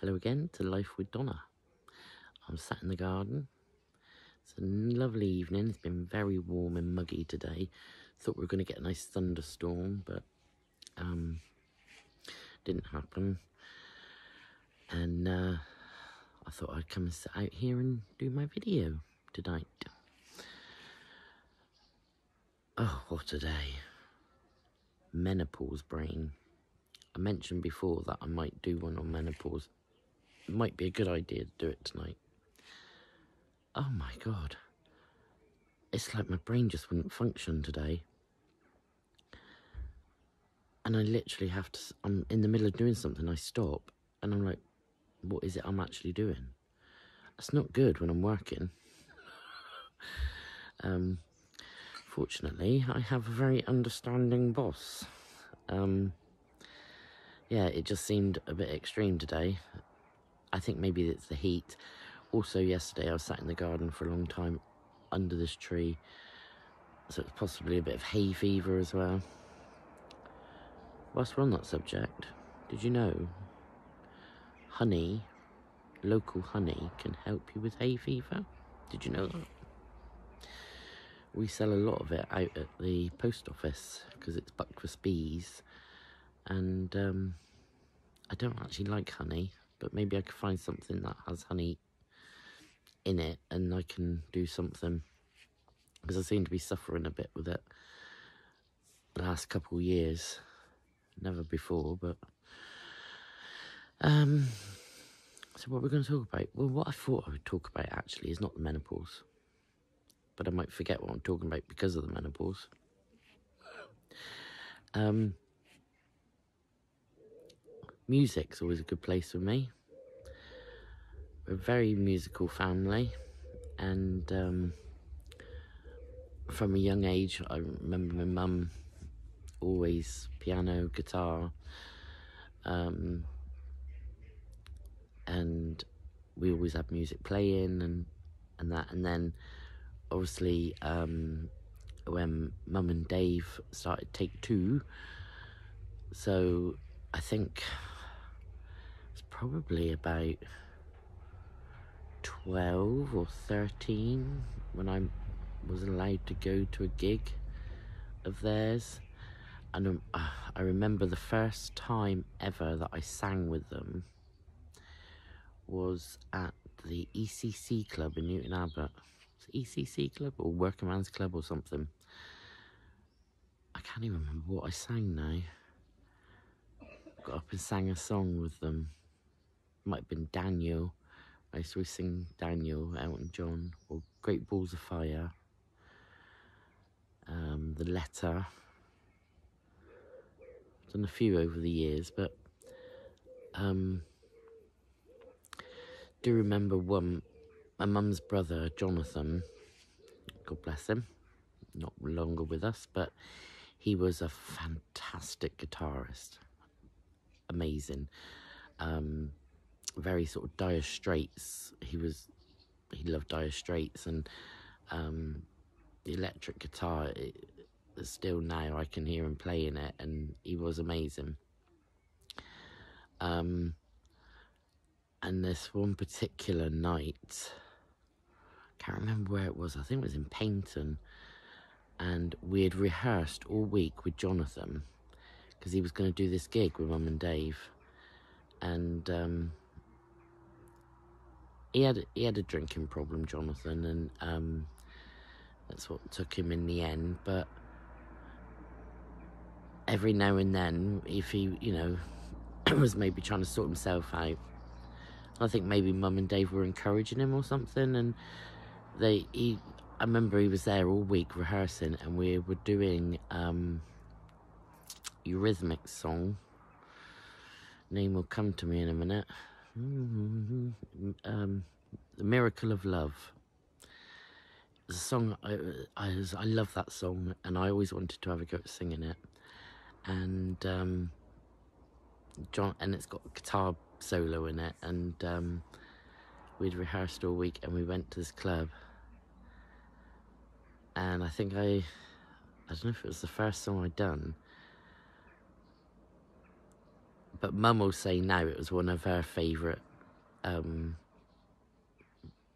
Hello again to Life with Donna. I'm sat in the garden. It's a lovely evening. It's been very warm and muggy today. Thought we were going to get a nice thunderstorm, but didn't happen. And I thought I'd come and sit out here and do my video tonight. Oh, what a day. Menopause brain. I mentioned before that I might do one on menopause. It might be a good idea to do it tonight. Oh my God. It's like my brain just wouldn't function today. And I literally have to, I'm in the middle of doing something, I stop, and I'm like, what is it I'm actually doing? That's not good when I'm working. Fortunately, I have a very understanding boss. Yeah, it just seemed a bit extreme today. I think maybe it's the heat. Also, yesterday I was sat in the garden for a long time under this tree, so it's possibly a bit of hay fever as well. Whilst we're on that subject, did you know honey, local honey, can help you with hay fever? Did you know that? We sell a lot of it out at the post office because it's Buckfast bees, and I don't actually like honey, but maybe I could find something that has honey in it and I can do something, because I seem to be suffering a bit with it the last couple of years. Never before, but so what we're going to talk about? Well, what I thought I would talk about actually is not the menopause, but I might forget what I'm talking about because of the menopause. Music's always a good place for me. We're a very musical family, and from a young age I remember my mum always piano, guitar, and we always had music playing and that. And then obviously when Mum and Dave started Take Two, so I think it's probably about 12 or 13 when I was allowed to go to a gig of theirs. And I remember the first time ever that I sang with them was at the ECC Club in Newton Abbot. It's ECC Club or Working Man's Club or something. I can't even remember what I sang now. Got up and sang a song with them. Might have been Daniel. I used to sing Daniel, Elton John, or Great Balls of Fire. The Letter. I've done a few over the years, but do remember one, my mum's brother, Jonathan, God bless him, not longer with us, but he was a fantastic guitarist. Amazing. Very sort of Dire Straits. He loved Dire Straits, and the electric guitar, still now I can hear him playing it, and he was amazing. And this one particular night, I can't remember where it was, I think it was in Paynton, and we had rehearsed all week with Jonathan because he was going to do this gig with Mum and Dave, and he had a drinking problem, Jonathan, and that's what took him in the end. But every now and then, if he, was maybe trying to sort himself out, I think maybe Mum and Dave were encouraging him or something, and I remember he was there all week rehearsing, and we were doing Eurythmics song. Name will come to me in a minute. The Miracle of Love. It's a song, I love that song, and I always wanted to have a go at singing it. And and it's got a guitar solo in it, and we'd rehearsed all week, and we went to this club, and I think I don't know if it was the first song I'd done, but Mum will say now it was one of her favourite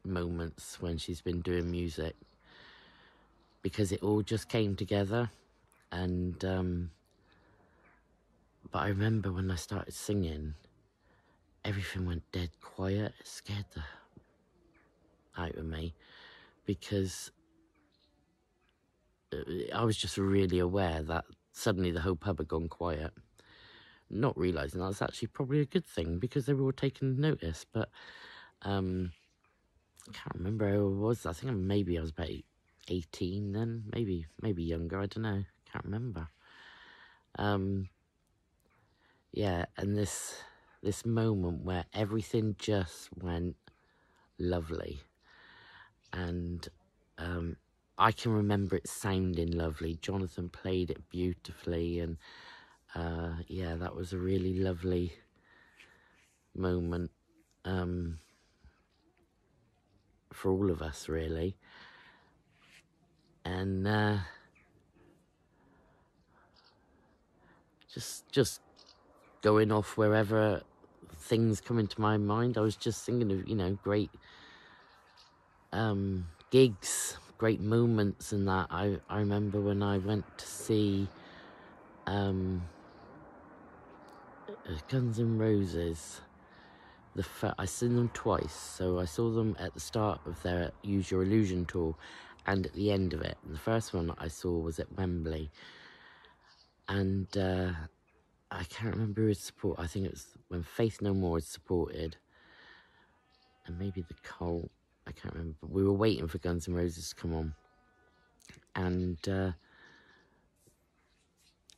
moments when she's been doing music, because it all just came together. And but I remember when I started singing, everything went dead quiet. It scared the out of me, because I was just really aware that suddenly the whole pub had gone quiet, not realising that was actually probably a good thing, because they were all taking notice. But I can't remember how I was. I think maybe I was about 18 then, maybe younger, I don't know, can't remember. Yeah, and this moment where everything just went lovely, and I can remember it sounding lovely. Jonathan played it beautifully, and yeah, that was a really lovely moment for all of us, really. And just going off wherever things come into my mind, I was just thinking of, great gigs, great moments, and that. I remember when I went to see Guns N' Roses. I seen them twice, so I saw them at the start of their Use Your Illusion tour and at the end of it. And the first one I saw was at Wembley, and I can't remember who had supported. I think it was when Faith No More had supported, and maybe the Cult. I can't remember. But we were waiting for Guns N' Roses to come on, and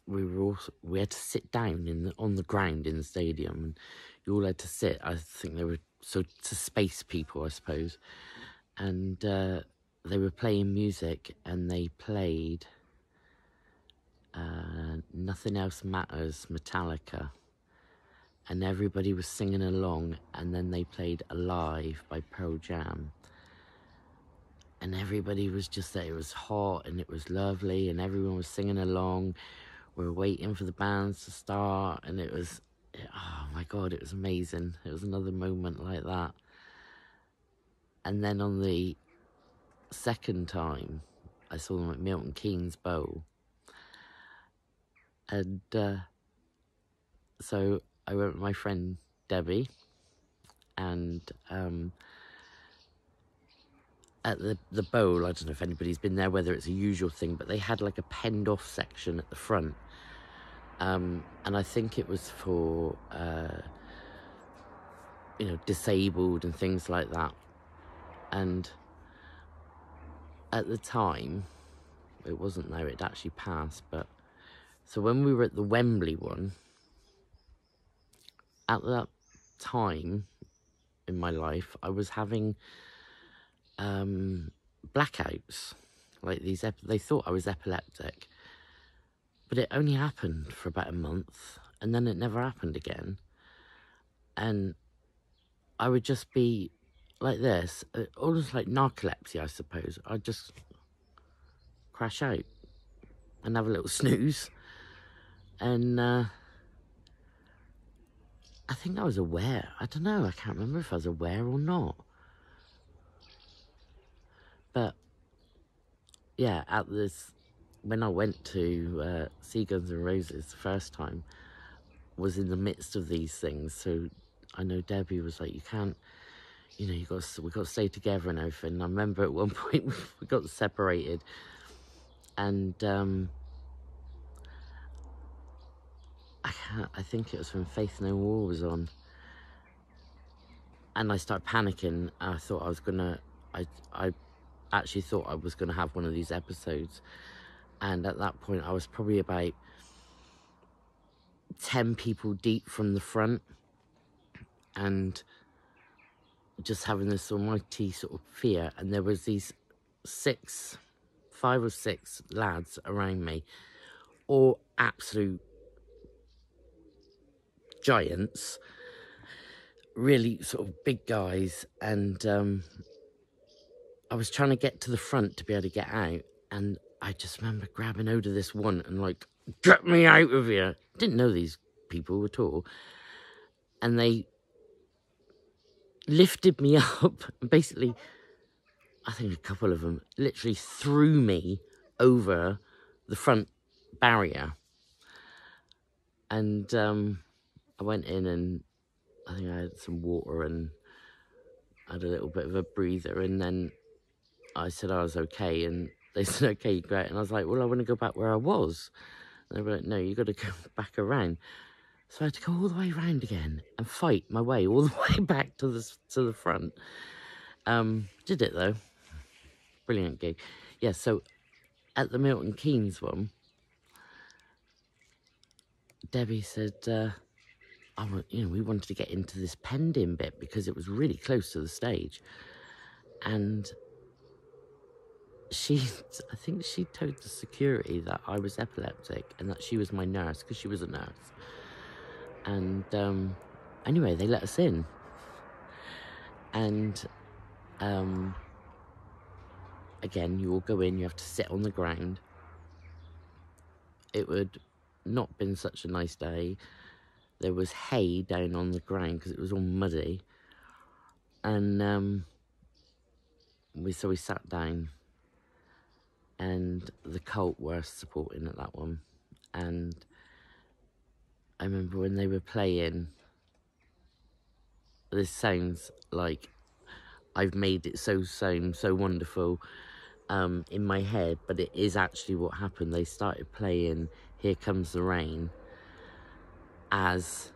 we had to sit down on the ground in the stadium, and you all had to sit. I think they were to space people, I suppose, and they were playing music, and they played Nothing Else Matters, Metallica, and everybody was singing along, and then they played Alive by Pearl Jam, and everybody was just there. It was hot and it was lovely, and everyone was singing along. We were waiting for the bands to start, and it was, oh my God, it was amazing. It was another moment like that. And then on the second time, I saw them at Milton Keynes Bowl, and so I went with my friend Debbie, and at the bowl, I don't know if anybody's been there, whether it's a usual thing, but they had like a penned off section at the front, and I think it was for disabled and things like that. And at the time, it wasn't there, it actually passed, but so when we were at the Wembley one, at that time in my life, I was having blackouts, like these. They thought I was epileptic, but it only happened for about a month, and then it never happened again. And I would just be like this, almost like narcolepsy, I suppose. I'd just crash out and have a little snooze, and I think I was aware. I don't know, I can't remember if I was aware or not. But yeah, when I went to see Guns N' Roses the first time, was in the midst of these things. So I know Debbie was like, you can't, we've got to stay together and everything. And I remember at one point we got separated, and I think it was when Faith No More was on, and I started panicking. I thought I was gonna, I actually thought I was gonna have one of these episodes, and at that point I was probably about 10 people deep from the front, and just having this almighty sort of fear. And there was these 5 or 6 lads around me, all absolute giants, really sort of big guys, and I was trying to get to the front to be able to get out, and I just remember grabbing hold of this one and like, get me out of here. Didn't know these people at all, and they lifted me up, and basically, I think a couple of them literally threw me over the front barrier. And I went in and I think I had some water and had a little bit of a breather, and then I said I was okay, and they said, okay, great. And I was like, well, I want to go back where I was. And they were like, no, you got to go back around. So I had to go all the way around again and fight my way all the way back to the front. Did it though. Brilliant gig. Yeah, so at the Milton Keynes one, Debbie said, we wanted to get into this pending bit because it was really close to the stage. And I think she told the security that I was epileptic and that she was my nurse, because she was a nurse. And anyway, they let us in. And again, you all go in, you have to sit on the ground. It would not been such a nice day. There was hay down on the ground because it was all muddy. And we sat down, and the cult were supporting at that one. And I remember when they were playing, this sounds like I've made it sound so wonderful in my head, but it is actually what happened. They started playing Here Comes the Rain as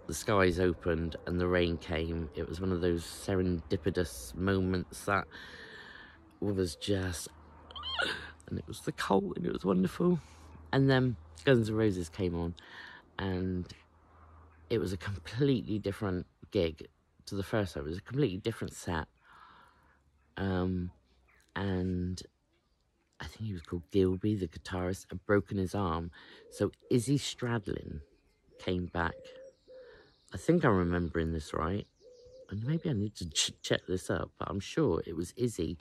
the skies opened and the rain came. It was one of those serendipitous moments that was just, and it was the cult, and it was wonderful. And then Guns N' Roses came on, and it was a completely different gig to the first time. It was a completely different set. And I think he was called Gilby, the guitarist, had broken his arm. So Izzy Stradlin came back. I think I'm remembering this right. And maybe I need to check this up, but I'm sure it was Izzy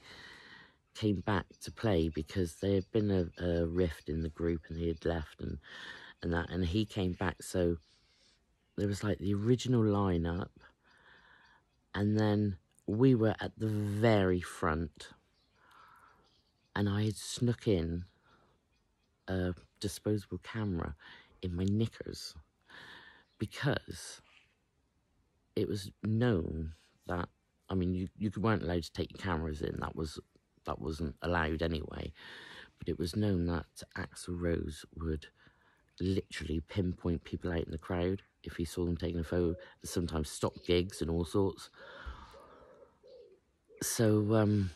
came back to play because there had been a rift in the group and he had left and he came back. So there was like the original lineup, and then we were at the very front, and I had snuck in a disposable camera in my knickers because it was known that, I mean, you weren't allowed to take your cameras in. That wasn't allowed anyway. But it was known that Axl Rose would literally pinpoint people out in the crowd if he saw them taking a photo. Sometimes stop gigs and all sorts. So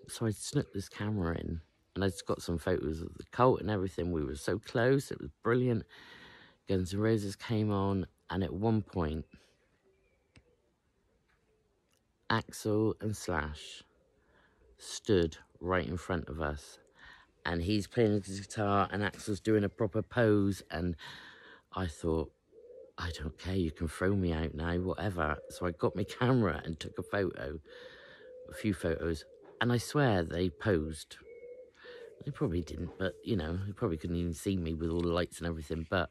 so I snuck this camera in, and I just got some photos of the cult and everything. We were so close. It was brilliant. Guns N' Roses came on, and at one point, Axl and Slash stood right in front of us, and he's playing his guitar and Axl's doing a proper pose, and I thought, I don't care, you can throw me out now, whatever. So I got my camera and took a few photos, and I swear they posed. They probably didn't, but they probably couldn't even see me with all the lights and everything, but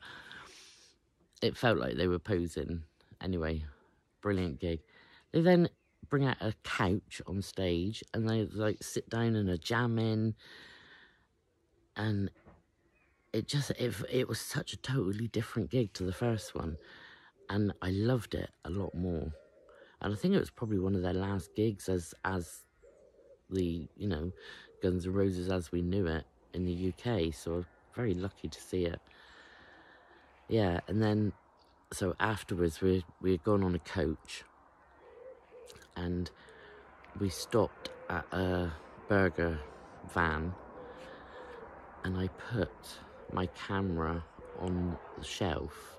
it felt like they were posing. Anyway, brilliant gig. They then bring out a couch on stage, and they like sit down and a jam in, and it was such a totally different gig to the first one, and I loved it a lot more. And I think it was probably one of their last gigs as the Guns N' Roses as we knew it in the UK, so I was very lucky to see it. Yeah, and then so afterwards we had gone on a coach, and we stopped at a burger van, and I put my camera on the shelf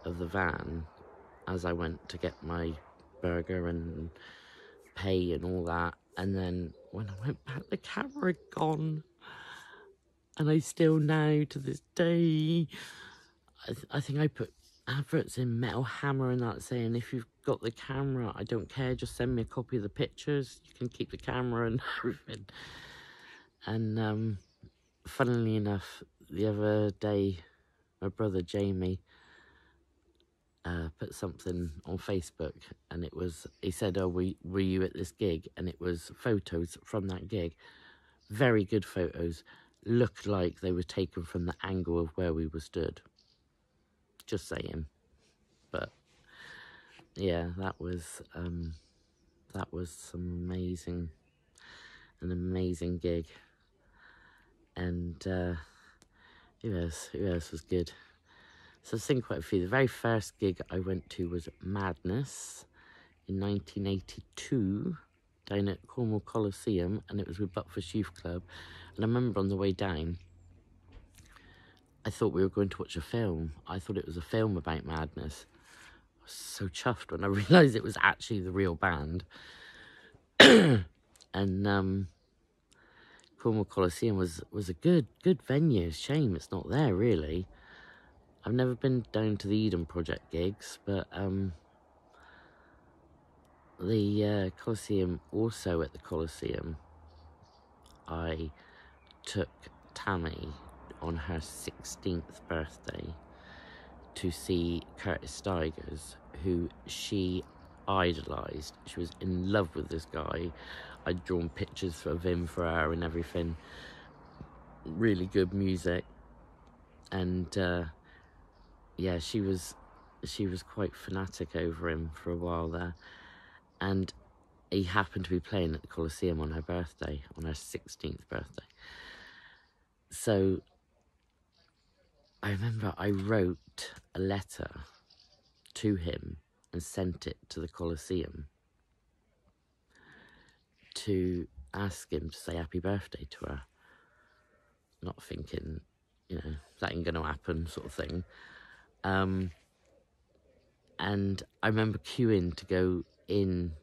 of the van as I went to get my burger and pay and all that. And then when I went back, the camera had gone. And I still now, to this day, I think I put adverts in Metal Hammer and that saying, if you've got the camera, I don't care, just send me a copy of the pictures. You can keep the camera and everything. And funnily enough, the other day, my brother Jamie put something on Facebook, and it was, he said, oh, were you at this gig? And it was photos from that gig. Very good photos. Looked like they were taken from the angle of where we were stood. Just saying. But yeah, that was some an amazing gig. And who else was good? So I've seen quite a few. The very first gig I went to was Madness in 1982 down at Cornwall Coliseum, and it was with Buckfast Youth Club. And I remember on the way down, I thought we were going to watch a film. I thought it was a film about Madness. I was so chuffed when I realised it was actually the real band. And Cornwall Coliseum was a good venue. Shame it's not there, really. I've never been down to the Eden Project gigs, but the Coliseum, also at the Coliseum, I took Tammy on her 16th birthday to see Curtis Stigers, who she idolised. She was in love with this guy. I'd drawn pictures of him for her and everything. Really good music. And yeah, she was quite fanatic over him for a while there. And he happened to be playing at the Coliseum on her birthday, on her 16th birthday. So I remember I wrote a letter to him and sent it to the Coliseum to ask him to say happy birthday to her. Not thinking, you know, that ain't going to happen, sort of thing. And I remember queuing to go in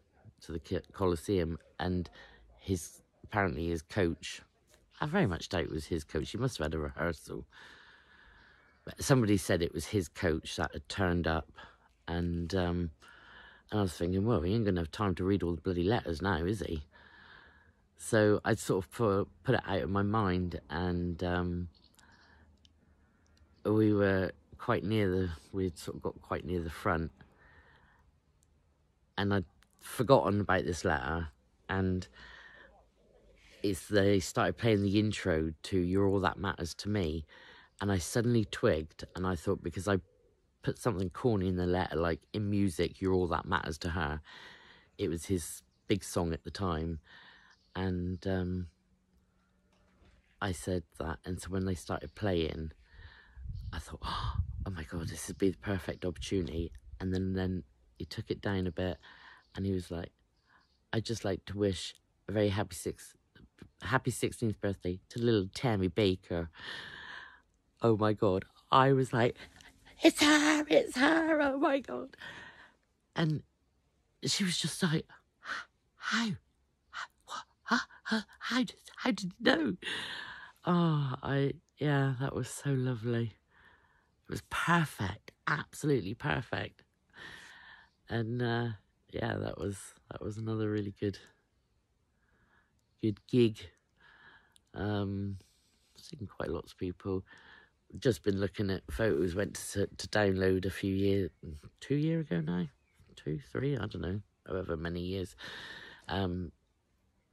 to the Coliseum, and apparently his coach, I very much doubt it was his coach, he must have had a rehearsal, but somebody said it was his coach that had turned up, and I was thinking, well, he ain't going to have time to read all the bloody letters now, is he? So I sort of put it out of my mind, and we'd sort of got quite near the front, and I'd forgotten about this letter, and they started playing the intro to You're All That Matters to Me, and I suddenly twigged, and I thought, because I put something corny in the letter, like, in music, You're All That Matters to Her. It was his big song at the time, and I said that, and so when they started playing, I thought, oh my God, this would be the perfect opportunity. And then he took it down a bit, and he was like, I'd just like to wish a very happy 16th birthday to little Tammy Baker. Oh my God. I was like, it's her, oh my God. And she was just like, how did you know? Yeah, that was so lovely. It was perfect, absolutely perfect. And yeah, that was another really good gig. Seen quite lots of people. Just been looking at photos. Went to download 2 years ago now, 2, 3, I don't know, however many years.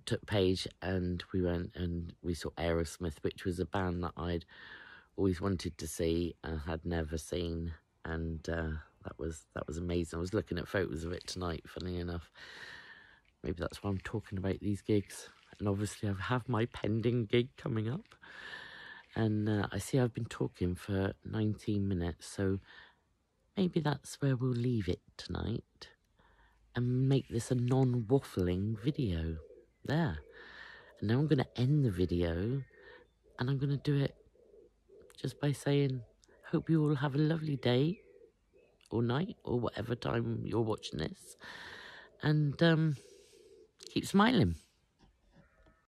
Took Paige, and we went and we saw Aerosmith, which was a band that I'd always wanted to see and had never seen, and that was amazing. I was looking at photos of it tonight, funny enough. Maybe that's why I'm talking about these gigs. And obviously I have my pending gig coming up, and I see I've been talking for 19 minutes, so maybe that's where we'll leave it tonight and make this a non-waffling video there. And now I'm going to end the video, and I'm going to do it just by saying, hope you all have a lovely day or night or whatever time you're watching this, and keep smiling.